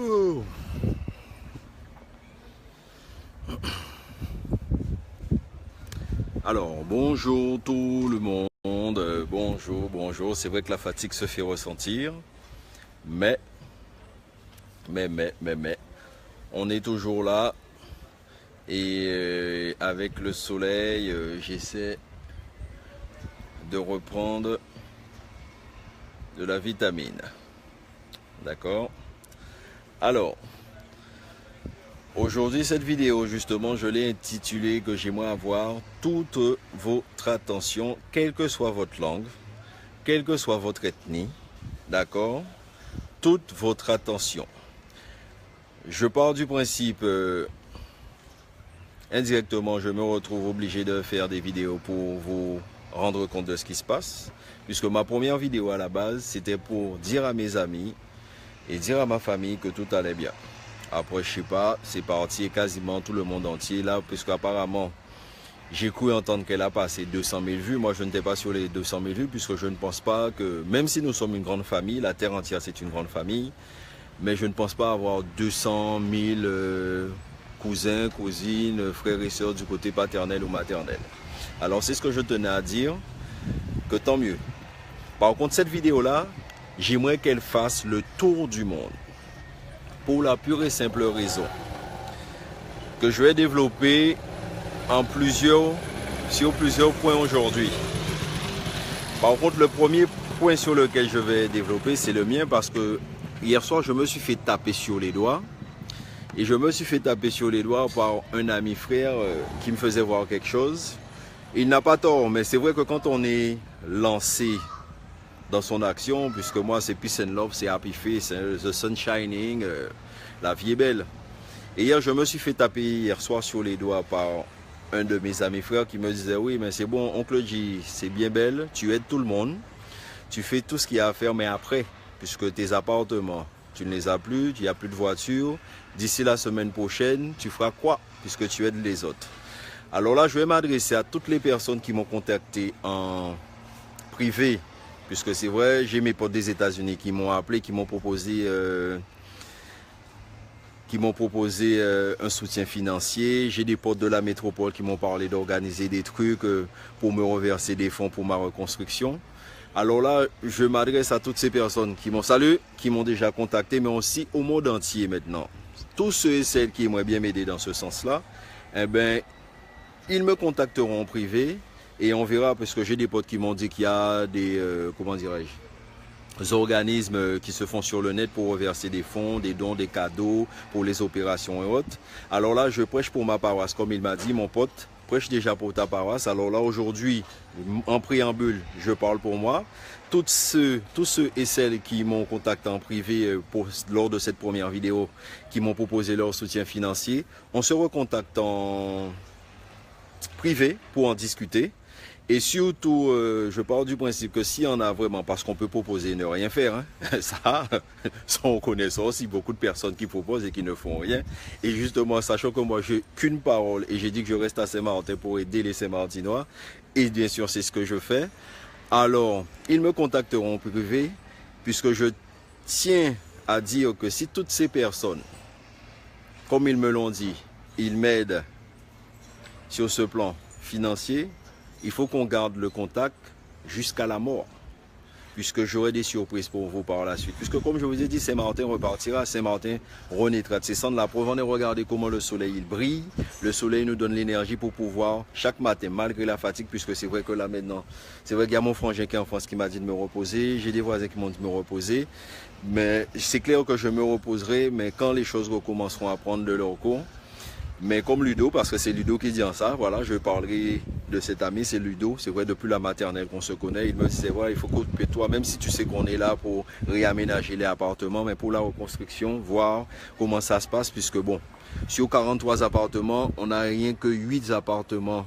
Oh. Alors, bonjour tout le monde. Bonjour. C'est vrai que la fatigue se fait ressentir. Mais, on est toujours là. Et avec le soleil, j'essaie de reprendre de la vitamine. D'accord? Alors, aujourd'hui, cette vidéo, justement, je l'ai intitulée que j'aimerais avoir toute votre attention, quelle que soit votre langue, quelle que soit votre ethnie, d'accord? Toute votre attention. Je pars du principe, indirectement, je me retrouve obligé de faire des vidéos pour vous rendre compte de ce qui se passe, puisque ma première vidéo à la base, c'était pour dire à mes amis et dire à ma famille que tout allait bien. Après, je sais pas, c'est parti quasiment tout le monde entier là, puisque apparemment, j'ai cru entendre qu'elle a passé 200 000 vues. Moi, je n'étais pas sur les 200 000 vues, puisque je ne pense pas que, même si nous sommes une grande famille, la terre entière c'est une grande famille, mais je ne pense pas avoir 200 000 cousins, cousines, frères et sœurs du côté paternel ou maternel. Alors, c'est ce que je tenais à dire, que tant mieux. Par contre, cette vidéo-là, j'aimerais qu'elle fasse le tour du monde. Pour la pure et simple raison que je vais développer sur plusieurs points aujourd'hui. Par contre, le premier point sur lequel je vais développer, c'est le mien, parce que hier soir, je me suis fait taper sur les doigts. Et je me suis fait taper sur les doigts par un ami frère qui me faisait voir quelque chose. Il n'a pas tort, mais c'est vrai que quand on est lancé dans son action, puisque moi c'est peace and love, c'est happy face, the sun shining, la vie est belle. Et hier je me suis fait taper hier soir sur les doigts par un de mes amis frères qui me disait: oui mais c'est bon oncle G, c'est bien belle, tu aides tout le monde, tu fais tout ce qu'il y a à faire, mais après, puisque tes appartements, tu ne les as plus, il n'y a plus de voiture, d'ici la semaine prochaine, tu feras quoi puisque tu aides les autres? Alors là je vais m'adresser à toutes les personnes qui m'ont contacté en privé, puisque c'est vrai, j'ai mes potes des États-Unis qui m'ont appelé, qui m'ont proposé un soutien financier. J'ai des potes de la métropole qui m'ont parlé d'organiser des trucs pour me reverser des fonds pour ma reconstruction. Alors là, je m'adresse à toutes ces personnes qui m'ont salué, qui m'ont déjà contacté, mais aussi au monde entier maintenant. Tous ceux et celles qui aimeraient bien m'aider dans ce sens-là, eh ben, ils me contacteront en privé. Et on verra, parce que j'ai des potes qui m'ont dit qu'il y a des, organismes qui se font sur le net pour reverser des fonds, des dons, des cadeaux pour les opérations et autres. Alors là, je prêche pour ma paroisse. Comme il m'a dit, mon pote, prêche déjà pour ta paroisse. Alors là, aujourd'hui, en préambule, je parle pour moi. Tous ceux et celles qui m'ont contacté en privé lors de cette première vidéo, qui m'ont proposé leur soutien financier, on se recontacte en privé pour en discuter. Et surtout, je pars du principe que s'il y en a vraiment, parce qu'on peut proposer et ne rien faire, hein, ça, on connaît ça aussi, beaucoup de personnes qui proposent et qui ne font rien. Et justement, sachant que moi, j'ai qu'une parole et j'ai dit que je reste à Saint-Martin pour aider les Saint-Martinois, et bien sûr, c'est ce que je fais. Alors, ils me contacteront en privé, puisque je tiens à dire que si toutes ces personnes, comme ils me l'ont dit, ils m'aident sur ce plan financier, il faut qu'on garde le contact jusqu'à la mort, puisque j'aurai des surprises pour vous par la suite. Puisque comme je vous ai dit, Saint-Martin repartira, Saint-Martin renaîtra de ses cendres. La preuve en est, regardez comment le soleil il brille. Le soleil nous donne l'énergie pour pouvoir, chaque matin, malgré la fatigue, puisque c'est vrai que là maintenant, c'est vrai qu'il y a mon frangin qui est en France qui m'a dit de me reposer, j'ai des voisins qui m'ont dit de me reposer, mais c'est clair que je me reposerai, mais quand les choses recommenceront à prendre de leur cours. Mais comme Ludo, parce que c'est Ludo qui dit en ça, voilà, je parlerai de cet ami, c'est Ludo, c'est vrai, depuis la maternelle qu'on se connaît, il me disait, voilà, il faut que toi, même si tu sais qu'on est là pour réaménager les appartements, mais pour la reconstruction, voir comment ça se passe, puisque bon, sur 43 appartements, on n'a rien que 8 appartements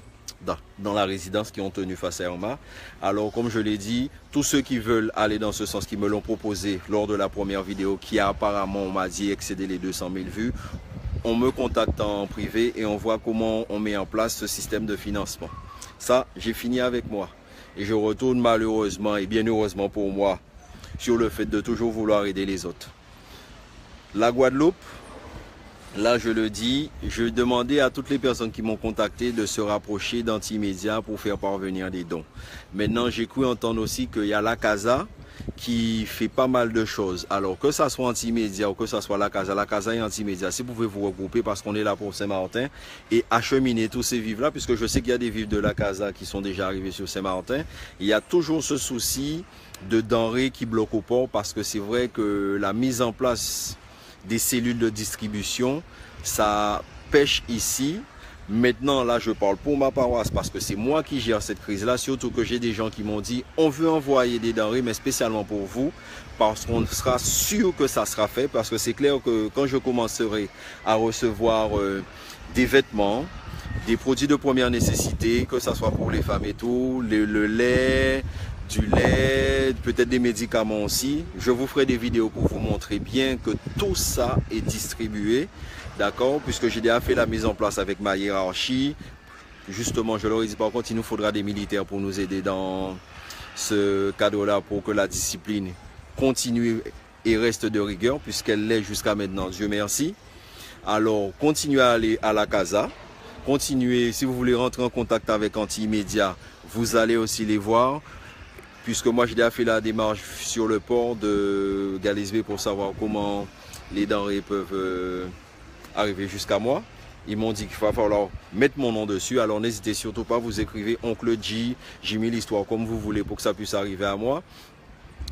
dans la résidence qui ont tenu face à Irma. Alors, comme je l'ai dit, tous ceux qui veulent aller dans ce sens, qui me l'ont proposé lors de la première vidéo, qui a apparemment, on m'a dit, excédé les 200 000 vues, on me contacte en privé et on voit comment on met en place ce système de financement. Ça, j'ai fini avec moi. Et je retourne malheureusement et bien heureusement pour moi sur le fait de toujours vouloir aider les autres. La Guadeloupe, là je le dis, je demandais à toutes les personnes qui m'ont contacté de se rapprocher d'Antimédia pour faire parvenir des dons. Maintenant j'ai cru entendre aussi qu'il y a la Casa qui fait pas mal de choses. Alors que ça soit Antimédia ou que ça soit la Casa et Antimédia, si vous pouvez vous regrouper parce qu'on est là pour Saint-Martin et acheminer tous ces vivres là, puisque je sais qu'il y a des vivres de la Casa qui sont déjà arrivés sur Saint-Martin, il y a toujours ce souci de denrées qui bloquent au port parce que c'est vrai que la mise en place des cellules de distribution, ça pêche ici. Maintenant, là, je parle pour ma paroisse parce que c'est moi qui gère cette crise-là, surtout que j'ai des gens qui m'ont dit on veut envoyer des denrées, mais spécialement pour vous, parce qu'on sera sûr que ça sera fait, parce que c'est clair que quand je commencerai à recevoir des vêtements, des produits de première nécessité, que ce soit pour les femmes et tout, le lait, du lait, peut-être des médicaments aussi. Je vous ferai des vidéos pour vous montrer bien que tout ça est distribué, d'accord, puisque j'ai déjà fait la mise en place avec ma hiérarchie. Justement, je leur ai dit par contre, il nous faudra des militaires pour nous aider dans ce cadre-là pour que la discipline continue et reste de rigueur, puisqu'elle l'est jusqu'à maintenant, Dieu merci. Alors, continuez à aller à la Casa. Continuez, si vous voulez rentrer en contact avec Antimédia, vous allez aussi les voir. Puisque moi j'ai déjà fait la démarche sur le port de Galisbé pour savoir comment les denrées peuvent arriver jusqu'à moi. Ils m'ont dit qu'il va falloir mettre mon nom dessus, alors n'hésitez surtout pas, vous écrivez Oncle G, j'ai mis l'histoire comme vous voulez pour que ça puisse arriver à moi.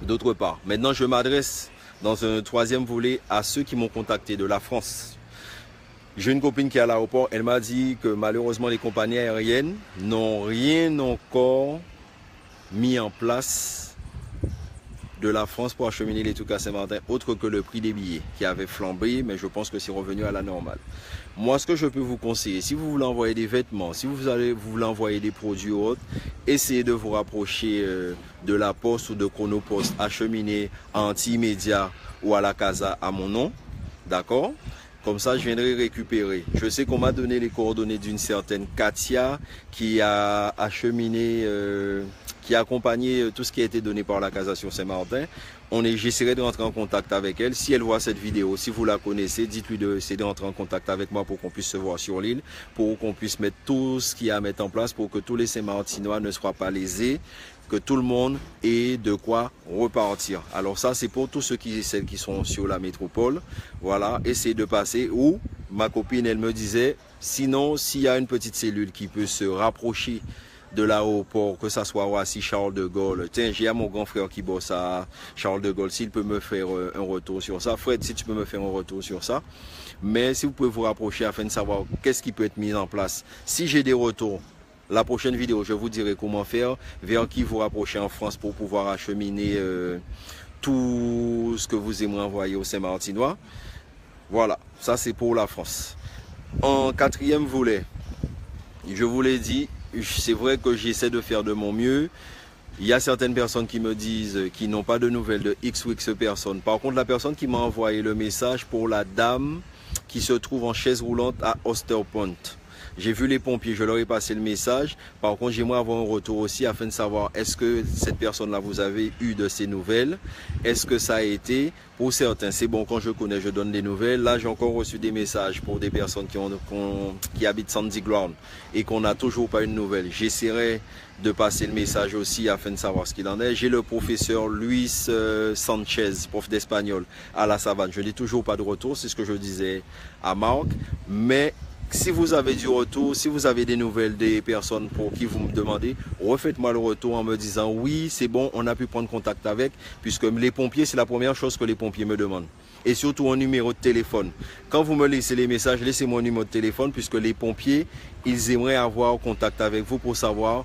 D'autre part, maintenant je m'adresse dans un troisième volet à ceux qui m'ont contacté de la France. J'ai une copine qui est à l'aéroport, elle m'a dit que malheureusement les compagnies aériennes n'ont rien encore mis en place de la France pour acheminer les trucs à Saint-Martin, autre que le prix des billets qui avait flambé, mais je pense que c'est revenu à la normale. Moi, ce que je peux vous conseiller, si vous voulez envoyer des vêtements, si vous voulez envoyer des produits autres, essayez de vous rapprocher de la Poste ou de Chronopost, acheminer à Antimédia ou à la Casa à mon nom, d'accord? Comme ça, je viendrai récupérer. Je sais qu'on m'a donné les coordonnées d'une certaine Katia qui a acheminé, qui a accompagné tout ce qui a été donné par la Casa sur Saint-Martin. J'essaierai de rentrer en contact avec elle. Si elle voit cette vidéo, si vous la connaissez, dites-lui d'essayer de rentrer en contact avec moi pour qu'on puisse se voir sur l'île, pour qu'on puisse mettre tout ce qu'il y a à mettre en place pour que tous les Saint-Martinois ne soient pas lésés, que tout le monde ait de quoi repartir. Alors ça, c'est pour tous ceux qui sont sur la métropole. Voilà, essayez de passer. Ou ma copine, elle me disait, sinon, s'il y a une petite cellule qui peut se rapprocher de l'aéroport, que ça soit Roissy, Charles de Gaulle. Tiens, j'ai mon grand frère qui bosse à Charles de Gaulle, s'il peut me faire un retour sur ça. Fred, si tu peux me faire un retour sur ça. Mais si vous pouvez vous rapprocher afin de savoir qu'est-ce qui peut être mis en place. Si j'ai des retours, la prochaine vidéo, je vous dirai comment faire, vers qui vous rapprocher en France pour pouvoir acheminer tout ce que vous aimeriez envoyer au Saint-Martinois. Voilà, ça c'est pour la France. En quatrième volet, je vous l'ai dit, c'est vrai que j'essaie de faire de mon mieux. Il y a certaines personnes qui me disent qu'ils n'ont pas de nouvelles de X ou X personnes. Par contre, la personne qui m'a envoyé le message pour la dame qui se trouve en chaise roulante à Osterpoint. J'ai vu les pompiers, je leur ai passé le message. Par contre, j'aimerais avoir un retour aussi afin de savoir est-ce que cette personne-là, vous avez eu de ces nouvelles? Est-ce que ça a été? Pour certains, c'est bon, quand je connais, je donne des nouvelles. Là, j'ai encore reçu des messages pour des personnes qui habitent Sandy Ground et qu'on n'a toujours pas une nouvelle. J'essaierai de passer le message aussi afin de savoir ce qu'il en est. J'ai le professeur Luis Sanchez, prof d'espagnol à la Savane. Je n'ai toujours pas de retour, c'est ce que je disais à Marc. Mais si vous avez du retour, si vous avez des nouvelles des personnes pour qui vous me demandez, refaites-moi le retour en me disant oui, c'est bon, on a pu prendre contact avec, puisque les pompiers, c'est la première chose que les pompiers me demandent. Et surtout un numéro de téléphone. Quand vous me laissez les messages, laissez mon numéro de téléphone, puisque les pompiers, ils aimeraient avoir contact avec vous pour savoir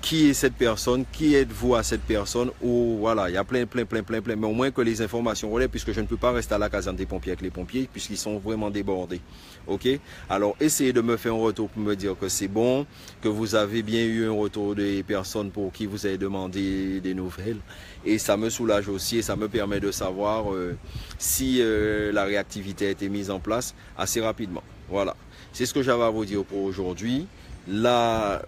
qui est cette personne, qui êtes-vous à cette personne, ou voilà, il y a plein, mais au moins que les informations relèvent, puisque je ne peux pas rester à la caserne des pompiers avec les pompiers, puisqu'ils sont vraiment débordés. Ok? Alors, essayez de me faire un retour pour me dire que c'est bon, que vous avez bien eu un retour des personnes pour qui vous avez demandé des nouvelles, et ça me soulage aussi, et ça me permet de savoir si la réactivité a été mise en place assez rapidement. Voilà, c'est ce que j'avais à vous dire pour aujourd'hui. Là,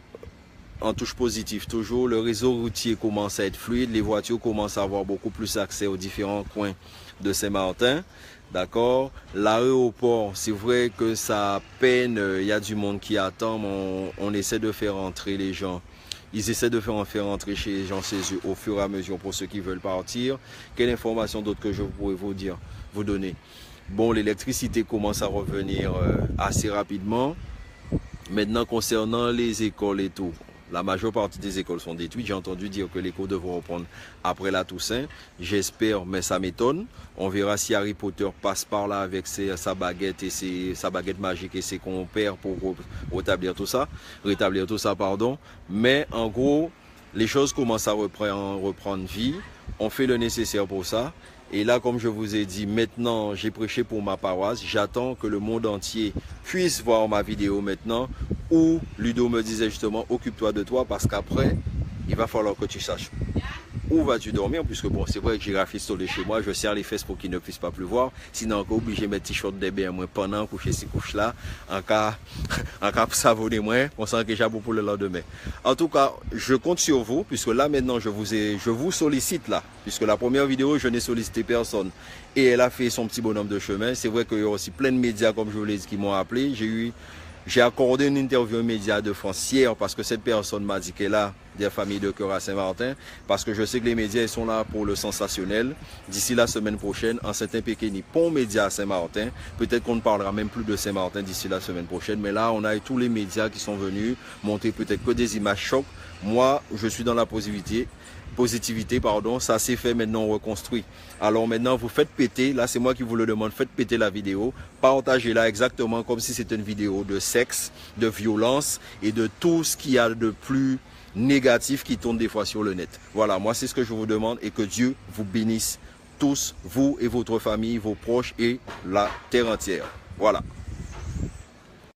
en touche positive toujours, le réseau routier commence à être fluide, les voitures commencent à avoir beaucoup plus accès aux différents coins de Saint-Martin. D'accord? L'aéroport, c'est vrai que ça peine, il y a du monde qui attend, mais on essaie de faire entrer les gens. Ils essaient de faire entrer chez les gens chez eux au fur et à mesure pour ceux qui veulent partir. Quelle information d'autre que je pourrais vous donner? Bon, l'électricité commence à revenir assez rapidement. Maintenant, concernant les écoles et tout, la majeure partie des écoles sont détruites. J'ai entendu dire que les cours devront reprendre après la Toussaint. J'espère, mais ça m'étonne. On verra si Harry Potter passe par là avec sa baguette et sa baguette magique et ses compères pour rétablir tout ça. Mais en gros, les choses commencent à reprendre vie. On fait le nécessaire pour ça. Et là, comme je vous ai dit, maintenant, j'ai prêché pour ma paroisse. J'attends que le monde entier puisse voir ma vidéo maintenant où Ludo me disait justement, occupe-toi de toi parce qu'après, il va falloir que tu saches où vas-tu dormir, puisque bon, c'est vrai que j'ai rafistolé chez moi, je serre les fesses pour qu'il ne puisse pas pleuvoir, sinon encore obligé de mettre t-shirt de bain moins pendant coucher ces couches là, en cas savonner moins, on sent que j'ai beaucoup pour le lendemain. En tout cas, je compte sur vous, puisque là maintenant je vous sollicite là, puisque la première vidéo je n'ai sollicité personne et elle a fait son petit bonhomme de chemin. C'est vrai qu'il y a aussi plein de médias comme je vous l'ai dit qui m'ont appelé. J'ai accordé une interview aux médias de France hier parce que cette personne m'a dit qu'elle a des familles de cœur à Saint-Martin, parce que je sais que les médias ils sont là pour le sensationnel. D'ici la semaine prochaine, en Saint-Pékéni, pont média à Saint-Martin. Peut-être qu'on ne parlera même plus de Saint-Martin d'ici la semaine prochaine, mais là on a tous les médias qui sont venus montrer peut-être que des images chocs. Moi, je suis dans la positivité, ça s'est fait, maintenant on reconstruit. Alors maintenant vous faites péter, là c'est moi qui vous le demande, faites péter la vidéo, partagez-la exactement comme si c'était une vidéo de sexe, de violence et de tout ce qu'il y a de plus négatif qui tourne des fois sur le net. Voilà, moi c'est ce que je vous demande et que Dieu vous bénisse tous, vous et votre famille, vos proches et la terre entière. Voilà.